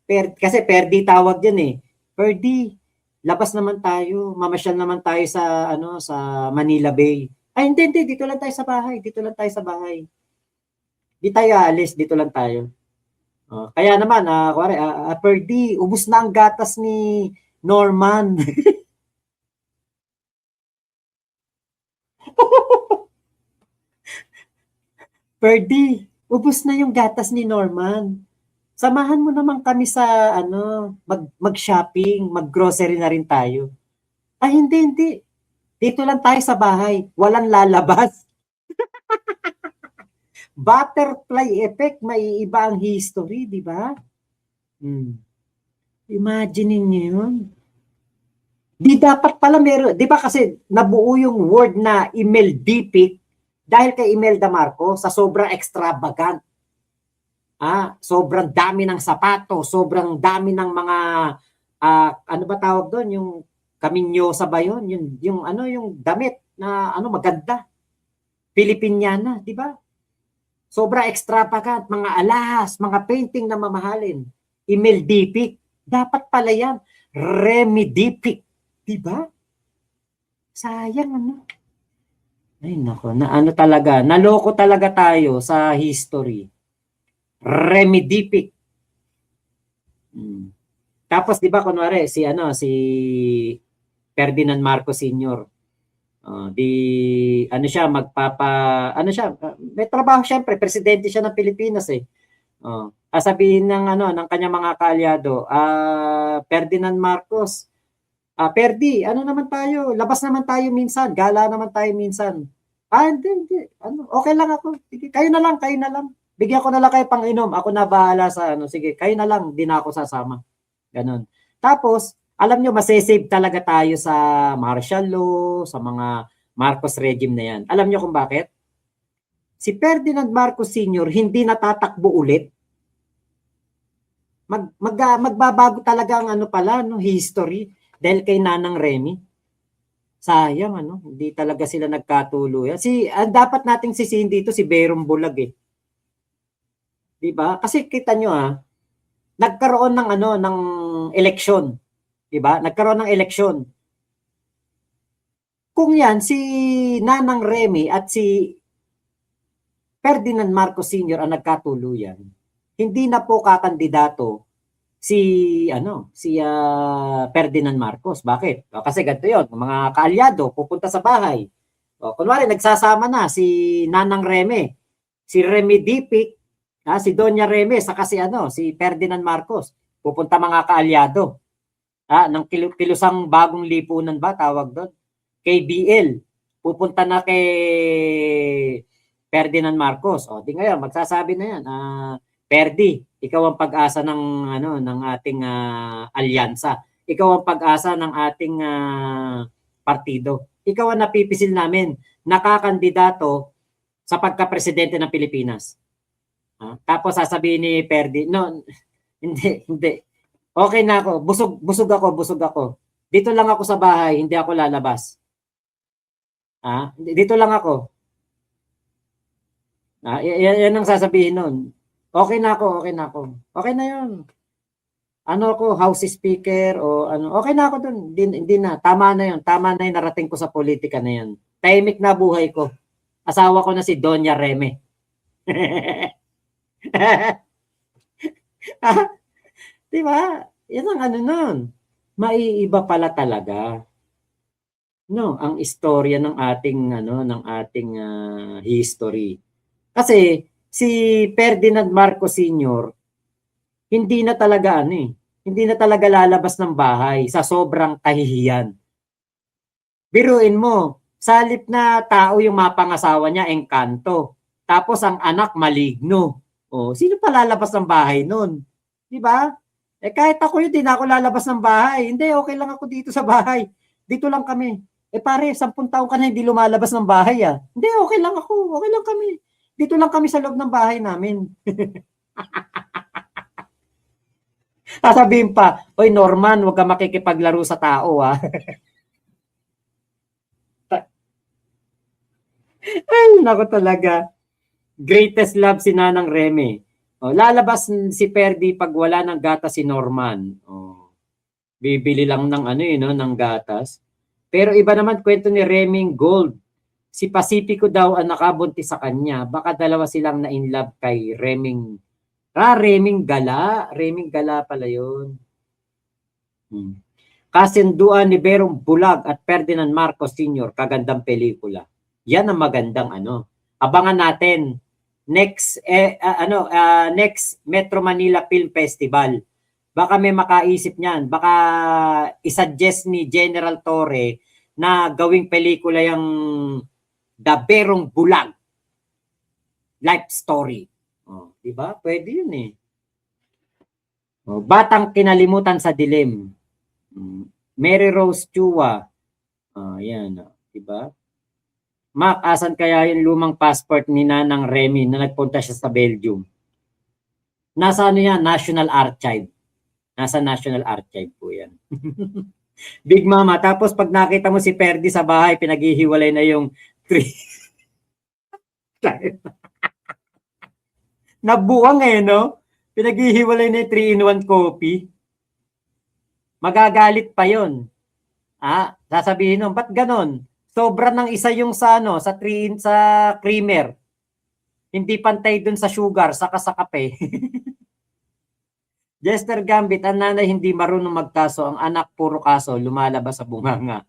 Kasi Perdi tawag yan eh. Perdi, labas naman tayo, mamasyal naman tayo sa ano sa Manila Bay. Ay hindi, dito lang tayo sa bahay, dito lang tayo sa bahay. Di tayo aalis, dito lang tayo. Kaya naman, kuwari, Perdi, ubus na ang gatas ni Norman. Perdi, ubus na yung gatas ni Norman. Samahan mo naman kami sa ano, mag-shopping, mag-grocery na rin tayo. Ay, hindi. Dito lang tayo sa bahay. Walang lalabas. Butterfly effect, maiiba ang history, di ba? Imagine niyo yun. Di dapat pala meron, di ba kasi nabuo yung word na email depic dahil kay Imelda Marcos sa sobrang extravagant. Sobrang dami ng sapato, sobrang dami ng mga ano ba tawag doon, yung kaminyosa ba yun? Yung ano, yung damit na ano maganda. Pilipiniana, di ba? Sobra extravagant, mga alahas, mga painting na mamahalin. Email depic, dapat pala yan. Remy depic, di ba? Sayang ano. Ay nako, na ano talaga, naloko talaga tayo sa history. Remidipic. Tapos 'di ba kunwari si Ferdinand Marcos Sr. Di ano siya ano siya, may trabaho siyempre, presidente siya ng Pilipinas eh. Sasabihin ng ng kanyang mga kaalyado, Ferdinand Marcos, Perdi, ano naman tayo, labas naman tayo minsan, gala naman tayo minsan. Hindi. Ano, okay lang ako. Sige, kayo na lang. Bigyan ko na lang kayo pang-inom. Ako na bahala sa ano. Sige, kayo na lang. Di na ako sasama. Ganon. Tapos, alam nyo, masesave talaga tayo sa martial law, sa mga Marcos regime na yan. Alam nyo kung bakit? Si Ferdinand Marcos Sr. hindi natatakbo ulit. Magbabago talaga ang ano pala, no, history dahil kay Nanang Remy. Sayang hindi talaga sila nagkatuluyan. Dapat nating sisihin dito si Berong Bulag eh. 'Di ba? Kasi kita nyo nagkaroon ng ng eleksyon, 'di ba? Nagkaroon ng eleksyon. Kung 'yan si Nanang Remy at si Ferdinand Marcos Sr. ang nagkatuluyan, hindi na po kakandidato si Ferdinand Marcos. Bakit? Kasi ganito 'yon, mga kaalyado pupunta sa bahay. Kunwari nagsasama na si Nanang Remy, si Remy Dipic, si Doña Remy saka si Ferdinand Marcos. Pupunta mga kaalyado. Ng kilusang bagong lipunan ba tawag doon? KBL. Pupunta na kay Ferdinand Marcos. Di ngayon magsasabi na 'yan, Perdi, ikaw ang pag-asa ng ating alyansa. Ikaw ang pag-asa ng ating partido. Ikaw ang napipisil namin nakakandidato sa pagka-presidente ng Pilipinas. Tapos sasabihin ni Perdi, no, hindi. Okay na ako, busog ako. Dito lang ako sa bahay, hindi ako lalabas. Dito lang ako. Yan ang sasabihin nun. Okay na ako. Okay na yun. Ako, House Speaker o ano, okay na ako dun. Hindi na. Tama na yun. Tama na yung narating ko sa politika na yan. Tahimik na buhay ko. Asawa ko na si Doña Remy. Diba? Yan ang nun. Maiiba pala talaga. No, ang istorya ng ating history. Kasi si Ferdinand Marcos Sr. hindi na talaga hindi na talaga lalabas ng bahay sa sobrang kahihiyan. Biruin mo, sa halip na tao yung mapangasawa niya, engkanto. Tapos ang anak maligno. Sino pa lalabas ng bahay nun? 'Di ba? Kahit ako yun, di na ako lalabas ng bahay. Hindi, okay lang ako dito sa bahay. Dito lang kami. Pare, 10 taon ka na hindi lumalabas ng bahay Hindi, okay lang ako. Okay lang kami. Dito lang kami sa loob ng bahay namin. Sasabihin pa, oy Norman, huwag ka makikipaglaro sa tao Ay, nako talaga. Greatest love si Nanang Remy. Lalabas si Perdi pag wala ng gatas si Norman. Bibili lang ng ano no, ng gatas. Pero iba naman kwento ni Reming Gold. Si Pacifico daw ang nakabuntis sa kanya. Baka dalawa silang na in love kay Reming. Reming Gala. Reming Gala pala yun. Kasinduan ni Berong Bulag at Ferdinand Marcos Sr. Kagandang pelikula. Yan ang magandang ano. Abangan natin next next Metro Manila Film Festival. Baka may makaisip niyan. Baka isuggest ni General Torre na gawing pelikula yung The Berong Bulag life story. Di ba? Pwede yun eh. Batang kinalimutan sa dilim. Mary Rose Chua. Yan. Di ba? Mac, asan kaya yung lumang passport ni Nanang Remy na nagpunta siya sa Belgium? Nasa ano yan? National Archive. Nasa National Archive po yan. Big Mama. Tapos pag nakita mo si Perdi sa bahay, pinaghihiwalay na yung 3. Nabuwang no? Pinaghihiwalay na yung 3-in-1 coffee. Magagalit pa yon. Sasabihin nun, ba't ganon? Sobra ng isa yung sa sa creamer. Hindi pantay dun sa sugar, saka sa kape. Jester Gambit, ang nanay hindi marunong magkaso, ang anak puro kaso, lumalabas sa bunganga.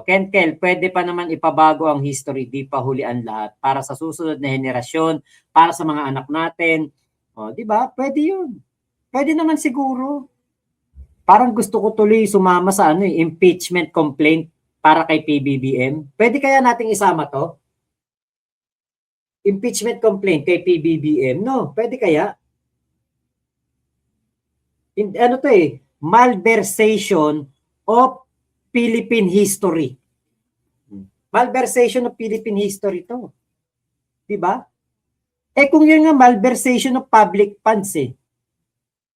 Ken Kel, pwede pa naman ipabago ang history, di pa huli ang lahat. Para sa susunod na henerasyon, para sa mga anak natin. Di ba? Pwede yun. Pwede naman siguro. Parang gusto ko tuloy sumama sa impeachment complaint para kay PBBM. Pwede kaya nating isama to? Impeachment complaint kay PBBM? No, pwede kaya? Ano to malversation of Philippine history. Malversation of Philippine history to. Di ba? Kung yun nga malversation of public funds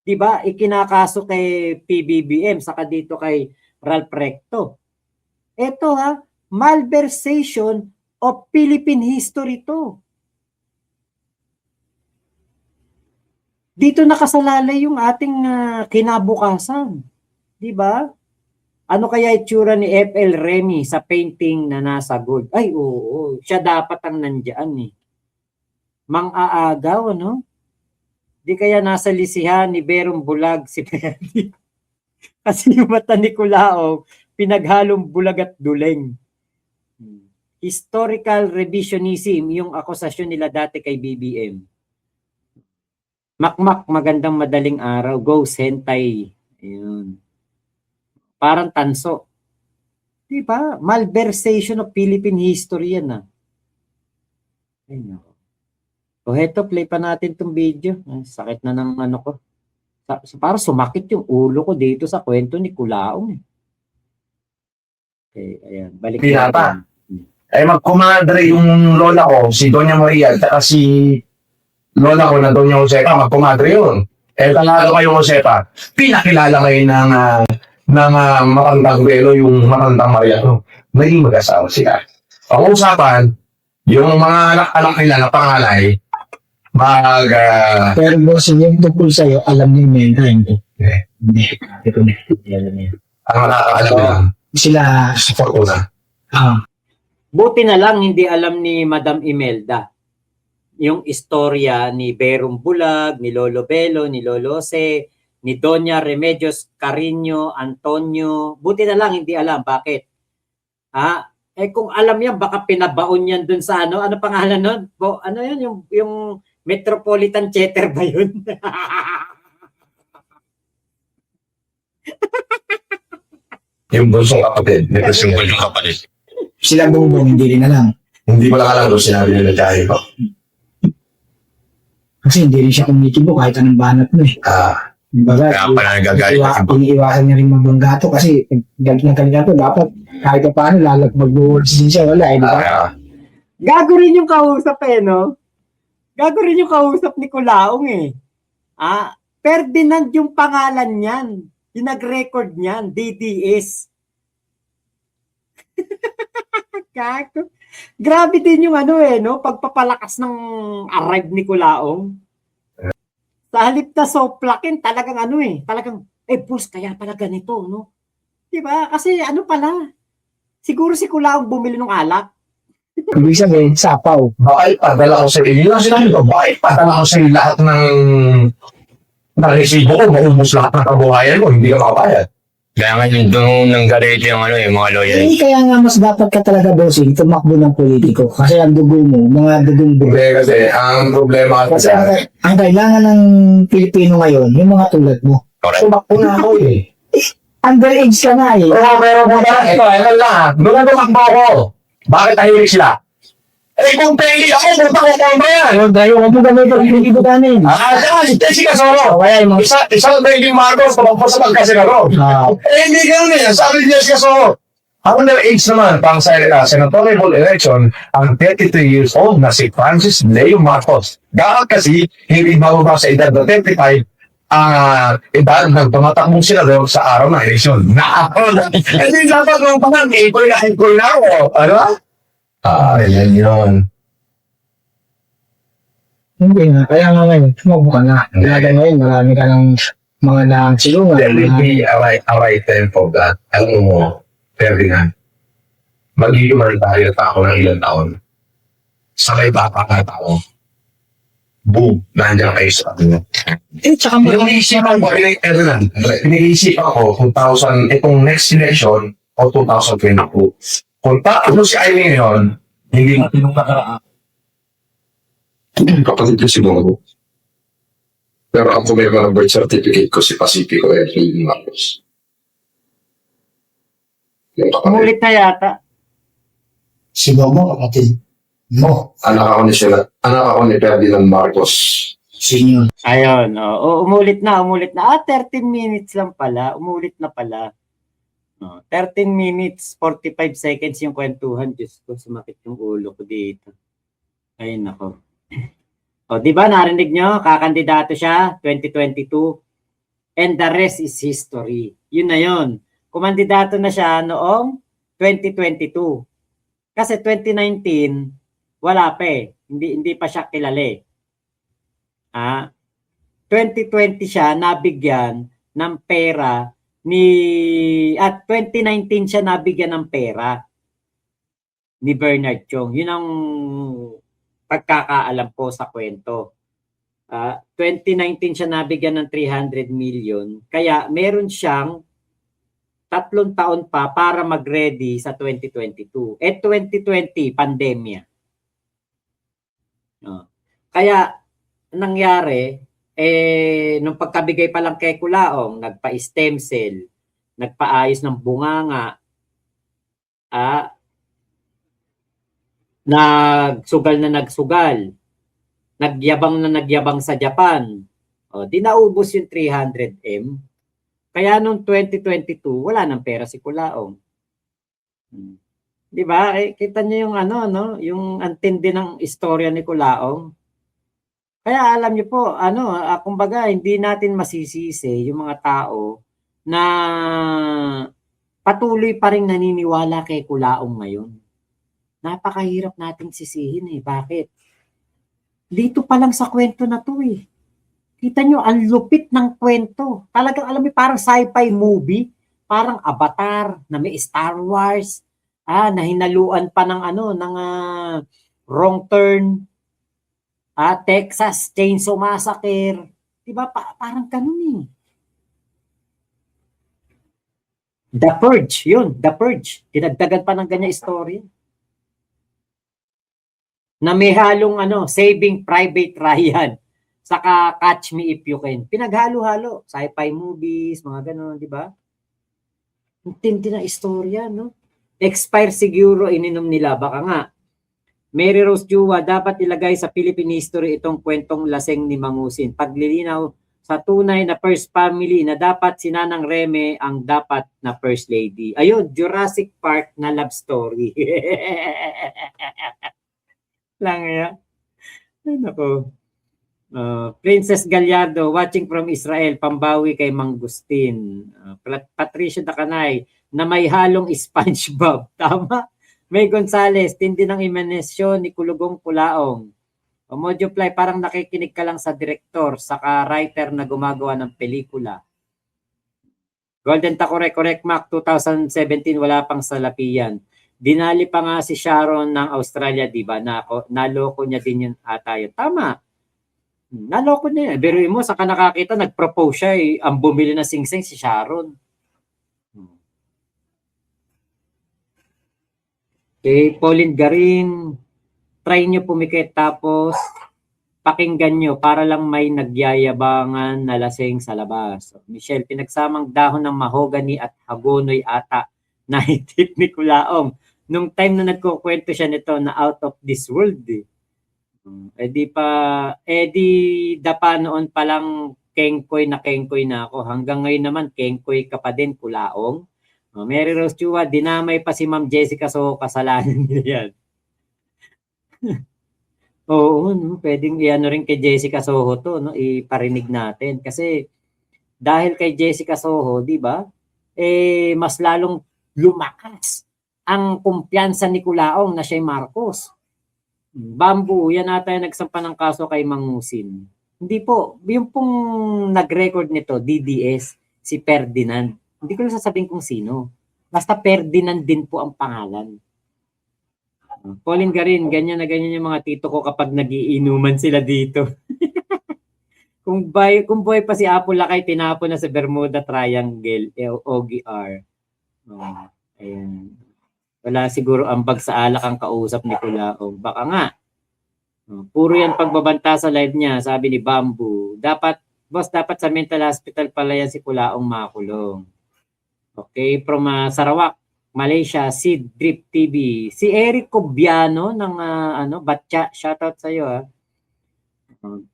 di ba? Ikinakaso kay PBBM saka dito kay Ralph Recto. Ito malversation of Philippine history to. Dito nakasalalay yung ating kinabukasan. Di ba? Ano kaya itsura ni F.L. Remy sa painting na nasa gold? Ay, oo. Siya dapat ang nandiyan Mang-aagaw, Di kaya nasa lisihan ni Berong Bulag si Perdi. Kasi yung mata ni Culaong, pinaghalong bulag at duleng. Historical revisionism, yung akusasyon nila dati kay BBM. Makmak, magandang madaling araw. Go, Sentai. Ayun. Parang tanso. Di ba? Malversation of Philippine history yan Ayun. Heto, play pa natin tong video. Sakit na ng ko. Para sumakit yung ulo ko dito sa kwento ni Culaong. Okay, ayan. Balik natin. Magkumadre yung lola ko, si Doña Maria, at si lola ko na Doña Josepa, magkumadre yun. Talado kayo Josepa, pinakilala kayo ng matandang belo, yung matandang Maria. Naging mag-asawa sila. Ang usapan, yung mga anak-anak nila na pangalay, pero boss, yung tungkol sa'yo, alam ni Menda, hindi. Hindi. Hindi alam niya. Ang nakakaalam nila. Sila. Sa Fortuna. Buti na lang hindi alam ni Madam Imelda yung istorya ni Berong Bulag, ni Lolo Belo, ni Lolo Jose, ni Doña Remedios Carino Antonio. Buti na lang hindi alam. Bakit? Kung alam yan, baka pinabaon yan dun sa ano pangalan nun? Ano yun? Yung Metropolitan Theater ba yun? Yung bunsong kapatid. Yung bunsong kapatid. Sila bubong, hindi rin alam. Hindi ko lang alam doon sinabi nila dahil ko. Kasi hindi rin siya kumikibo kahit anong banat mo Baga, kaya pala nagagalit. Iniiwasan niya rin mabanggato kasi galit ng kandidato, dapat kahit pa paano mag-words din siya, wala diba? Gago rin yung kausap no? Gago rin yung kausap ni Culaong Ferdinand yung pangalan niyan. Yung nag-record niyan, DDS. Gago. Grabe din yung pagpapalakas ng arrive ni Culaong. Sa halip na soplakin, talagang ano talagang, boss, kaya pala ganito, no? Di ba? Kasi ano pala, siguro si Kulaong bumili ng alak. Ibig sabihin, sapaw. Bakit padala ko sa iyo? Yun ang sinabi ko, bakit padala ko sa iyo lahat ng resibo ko, maubos lahat ng kabuhayan ko, hindi ka makapayad. Kaya nga yung doon nang galit yung mga lawyer. Kaya nga mas dapat ka talaga, bossing, tumakbo ng politiko. Kasi ang dugo mo, mga dugong dugo. Hindi kasi, ang problema Kasi kasi, ang kailangan ng Pilipino ngayon, yung mga tulad mo. Correct. tumakbo na ako eh. Underage ka na eh. Oo, pero kung ito lang, doon na tumakbo ako. Bakit tahimik sila? Kung pili ako, punta ko kung ba yan? Dahil huwag mo gamit ang politiko namin. Si Tessie Casoro. Kaya yung mga... Isang Benny Marcos, tumakbo sa pagkasenador. Hindi ganun eh. Sabi ni Tessie Casoro, ang age naman, pang senatorial election, ang 33 years old na si Francis Leo Marcos. Dahil kasi, hindi bababa sa edad na 35, edad ng tumatakbong senador sa araw ng eleksyon. Hindi dapat nung panang, ikoy na ako. Ano? Yan yun. Hindi nga. Kaya nga ngayon, tumakbo ka na. Kaya ngayon, marami ka ng mga nangsilungan. There will be a right time for that. Alam mo, Ferdinand, mag-humanitarian ako ng ilang taon. Sakay bata ka tao. Boom! Nandiyan kayo sa akin. Tsaka Pinag-iisipan ko, Ferdinand, pinag-iisipan ko 2000, itong next election o 2022. Kung taano si Aileen ngayon, hindi matinong nakaraan. Kapatid ko si Mongo. Pero ako may mga birth certificate ko si Pacifico Edwin Marcos. Yung kapatid. Umulit na yata. si Bobo, kapatid mo, Anak ako ni Ferdinand Marcos. senior. Ayun, umulit na. 13 minutes lang pala. Umulit na pala. 13 minutes, 45 seconds yung kwentuhan. Diyos ko, sumakit yung ulo ko dito. Ayun ako. Di ba narinig nyo? Kakandidato siya, 2022. And the rest is history. Yun na yun. Kumandidato na siya noong 2022. Kasi 2019, wala pa eh. Hindi pa siya kilala. 2020 siya nabigyan ng pera at 2019 siya nabigyan ng pera ni Bernard Chong. Yun ang pagkakaalam ko sa kwento. 2019 siya nabigyan ng 300 million. Kaya meron siyang 3 taon pa para mag-ready sa 2022. 2020, pandemya. Kaya nangyari, nung pagkabigay pa lang kay Kulaong, nagpa-stem cell, nagpaayos ng bunganga, nagsugal na nagsugal, nagyabang sa Japan, di naubos yung 300M. Kaya nung 2022, wala nang pera si Kulaong. Di ba? Kita niyo yung yung antindi ng istorya ni Kulaong. Kaya alam niyo po, kumbaga hindi natin masisisi yung mga tao na patuloy pa rin naniniwala kay Kulaong ngayon. Napakahirap nating sisihin Bakit? Dito pa lang sa kwento na to Kita nyo, ang lupit ng kwento. Talagang alam mo, parang sci-fi movie. Parang Avatar na may Star Wars. Na hinaluan pa ng Wrong Turn. Texas Chainsaw Massacre. Diba? Parang ganun The Purge. Yun, The Purge. Dinagdagan pa ng ganyan story. Na may halong Saving Private Ryan. Saka Catch Me If You Can. Pinaghalo-halo. Sci-fi movies, mga ganun, di ba? Intindi na istorya, no? Expire siguro ininom nila. Baka nga. Mary Rose Jua, dapat ilagay sa Philippine history itong kwentong laseng ni Mangusin. Paglilinaw sa tunay na first family na dapat si Nanang Reme ang dapat na first lady. Ayun, Jurassic Park na love story. Lang yan. Ay, nako. Princess Gallardo, watching from Israel, pambawi kay Mangustin. Patricia Dacanay, na may halong SpongeBob. Tama? May Gonzales, tindi ng imanesyon ni Kulugong Kulaong. O Mojoply, parang nakikinig ka lang sa direktor, saka writer na gumagawa ng pelikula. Golden Taco Correct Mac 2017, wala pang salapian. Dinali pa nga si Sharon ng Australia, di ba? Naloko niya din yun ata yun. Tama. Naloko niya. Biruin mo, saka nakakita, nag-propose siya. Ang bumili ng singsing si Sharon. Okay, Pauline Garin, try nyo pumikit tapos pakinggan nyo para lang may nagyayabangan na lasing sa labas. Michelle, pinagsamang dahon ng mahogany at hagonoy ata na hitip ni Kulaong. Nung time na nagkukwento siya nito na out of this world. Eh di dapa noon pa lang kengkoy na ako. Hanggang ngayon naman kengkoy ka pa din, Kulaong. Mary Rose Chua, dinamay pa si Ma'am Jessica, so kasalanan niya yan. Oo, no? Pwedeng iano rin kay Jessica Soho to, no? Iparinig natin. Kasi dahil kay Jessica Soho, di ba? Mas lalong lumakas ang kumpiyansa ni Kulaong na siya Marcos. Bamboo, yan ata yung nagsampa ng kaso kay Mangusin. Hindi po, yung pong nag-record nito, DDS, si Ferdinand. Hindi ko lang sasabihin kung sino. Basta Ferdinand din po ang pangalan. Pauline Garin, ganyan na ganyan yung mga tito ko kapag nagiinuman sila dito. kung buhay pa si Apo Lakay, tinapon na sa Bermuda Triangle, OGR. Ayan. Wala siguro ambag sa alak ang kausap ni Kulaong. Baka nga. Puro yan pagbabanta sa live niya, sabi ni Bamboo. Dapat sa mental hospital pala yan si Kulaong makulong. Okay, from Sarawak, Malaysia, Sid Drip TV. Si Eric Cobiano ng Batcha, shoutout sa iyo ha.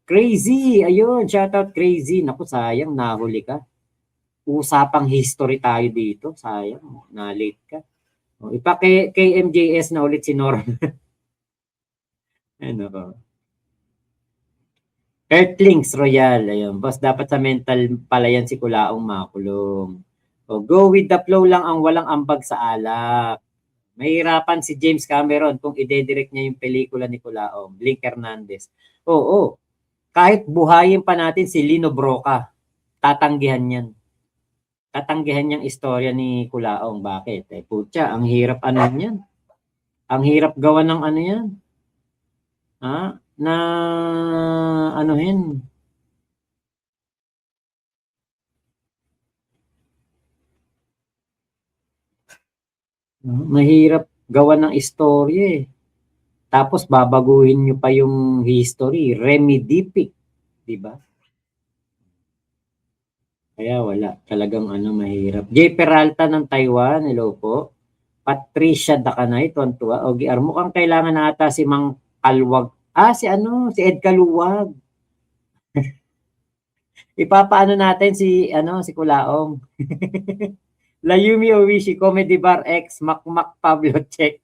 Crazy, ayun, shoutout Crazy. Naku, sayang nahuli ka. Usapang history tayo dito, sayang, na-late ka. KMJS na ulit si Norm. Ano ko? Earthlings Royal, ayun. Boss, dapat sa mental pala yan si Kulaong makulong. Go with the flow lang ang walang ambag sa alak. Mahirapan si James Cameron kung ide-direct niya yung pelikula ni Kulaong. Blink Hernandez. Oo. Kahit buhayin pa natin si Lino Broca, tatanggihan yan. Tatanggihan niyang istorya ni Kulaong. Bakit? Putya, ang hirap yan. Ang hirap gawa ng yan. Na anuhin. Mahirap gawa ng istorya eh. Tapos babaguhin nyo pa yung history. Remedipic. Diba? Kaya wala. Talagang mahirap. J. Peralta ng Taiwan. Hello po. Patricia Dakanay. Tuwan-tuwa. OGR. Mukhang kailangan na ata si Mang Kalwag. Si Ed Kaluwag. Ipapaano natin si Kulaong. Layumi Owishi, Comedy Bar X, Makmak Pablo Check.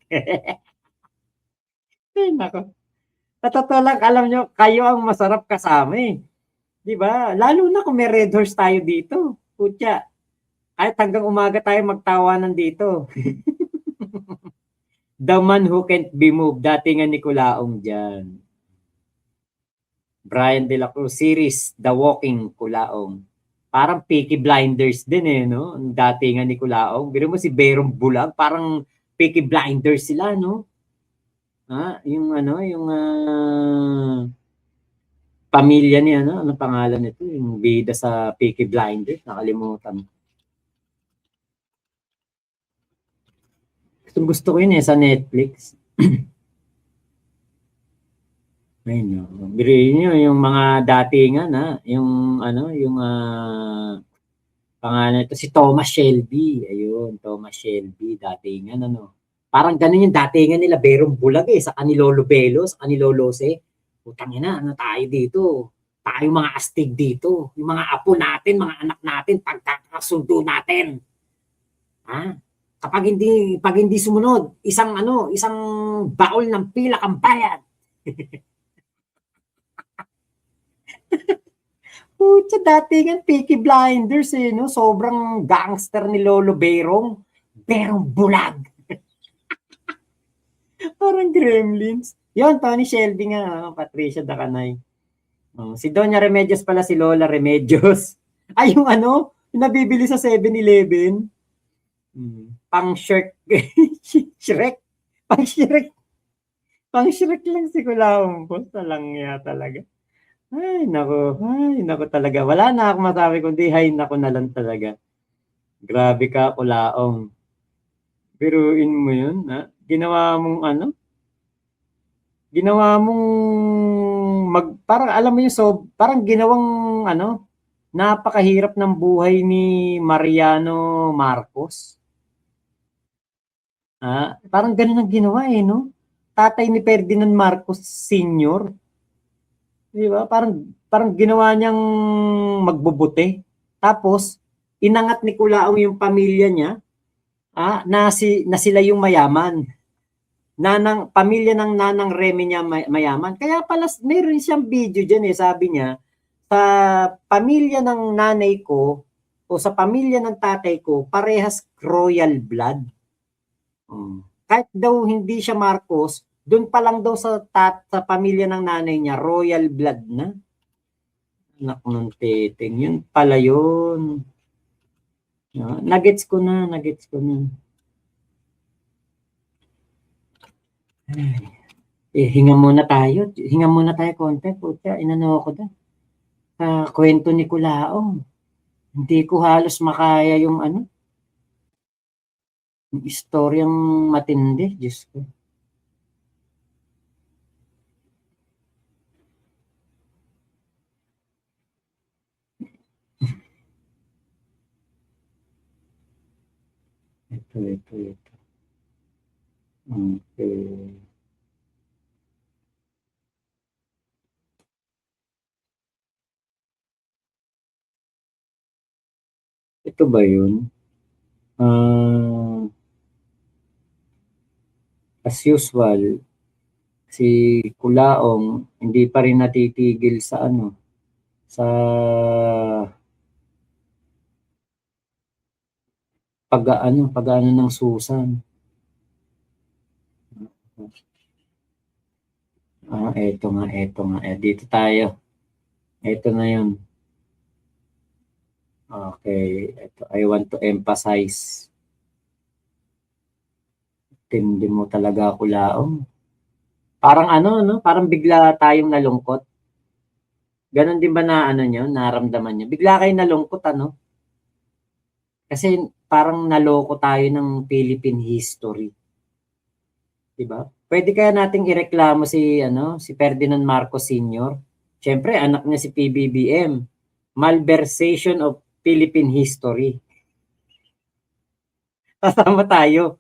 Nako. Totoo lang, alam nyo, kayo ang masarap kasama eh. Diba? Lalo na kung may Red Horse tayo dito. Putya. Kahit hanggang umaga tayo magtawanan dito. The man who can't be moved. Datingan ni Kulaong dyan. Brian De La Cruz series, The Walking Kulaong. Parang Peaky Blinders din no? Ang datingan ni Kulaong. Biro mo si Berong Bulag, parang Peaky Blinders sila, no? Yung pamilya niya, ano pangalan nito? Yung bida sa Peaky Blinders, nakalimutan. Gusto ko yun sa Netflix. Ayun, biriin nyo yung mga datingan, yung pangalan ito, si Thomas Shelby. Ayun, Thomas Shelby, datingan, Parang ganun yung datingan nila, Berong Bulag sa Kanilolo Belo, sa Kanilolo Se. Putang ina, tayo dito? Tayo mga astig dito. Yung mga apo natin, mga anak natin, pagkakasundo natin. Pag hindi sumunod, isang baol ng pila kang bayad. Putya, datingan Peaky Blinders no? Sobrang gangster ni Lolo Berong Bulag. Parang Gremlins. Yun, Tony Shelby nga, Patricia Dacanay. Si Doña Remedios pala, si Lola Remedios. Ay, yung ano, yung nabibili sa 7-Eleven. Pang Shrek. Shrek. Pang Shrek. Pang Shrek lang si Kulaong po. Talang ya talaga. Ay, nako talaga. Wala na akong masabi kundi hay nako na lang talaga. Grabe ka, Kulaong. Biruin mo yun, ha? Ginawa mong ano? Ginawa mong parang alam mo yung parang ginawang ano, napakahirap ng buhay ni Mariano Marcos. Parang ganun ang ginawa no? Tatay ni Ferdinand Marcos Sr. Di ba? Parang ginawa niyang magbubuti. Tapos, inangat ni Kulaong yung pamilya niya, na sila yung mayaman. Pamilya ng Nanang Remy niya mayaman. Kaya pala mayroon siyang video diyan sabi niya sa pamilya ng nanay ko o sa pamilya ng tatay ko parehas royal blood. Kahit daw hindi siya Marcos, doon pa lang daw sa pamilya ng nanay niya royal blood na. Anak ng teteng, yun pala yun. Nagets ko na. Hinga muna tayo konti. Puta, inano ako doon. Kwento ni Kulaong. Hindi ko halos makaya yung ano. Yung istoryang matindi. Diyos ko. Ito. Okay. Ito ba yun? As usual, si Kulaong hindi pa rin natitigil sa ano, sa pag-ano ng Susan. Eto nga. Dito tayo. Eto na yun. Okay. I want to emphasize. Tindi mo talaga, Kulaong. Parang no? Parang bigla tayong nalungkot. Ganon din ba naramdaman niyo? Bigla kayo nalungkot, Kasi parang naloko tayo ng Philippine history. Diba? Pwede kaya nating ireklamo si Ferdinand Marcos Sr. Siyempre, anak niya si PBBM. Malversation of Philippine history. Kasama tayo.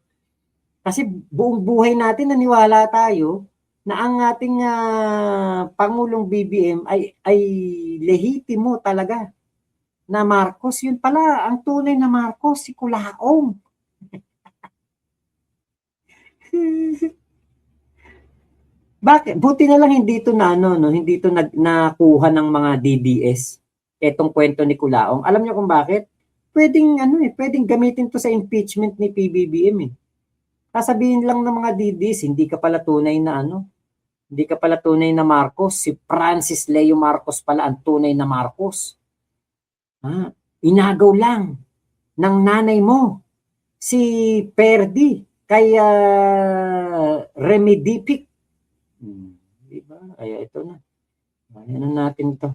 Kasi buong buhay natin naniwala tayo na ang ating Pangulong BBM ay lehitimo talaga na Marcos. Yun pala, ang tunay na Marcos, si Kulaong. Bakit? Buti na lang hindi ito hindi ito nakuha ng mga DDS. Etong kwento ni Kulaong. Alam niyo kung bakit? Pwedeng pwedeng gamitin to sa impeachment ni PBBM Sasabihin lang ng mga DDS, hindi ka pala tunay na hindi ka pala tunay na Marcos. Si Francis Leo Marcos pala ang tunay na Marcos. Inagaw lang ng nanay mo si Perdi kay Remy Dipic. Diba? Ay, ito na. Ayan na natin to.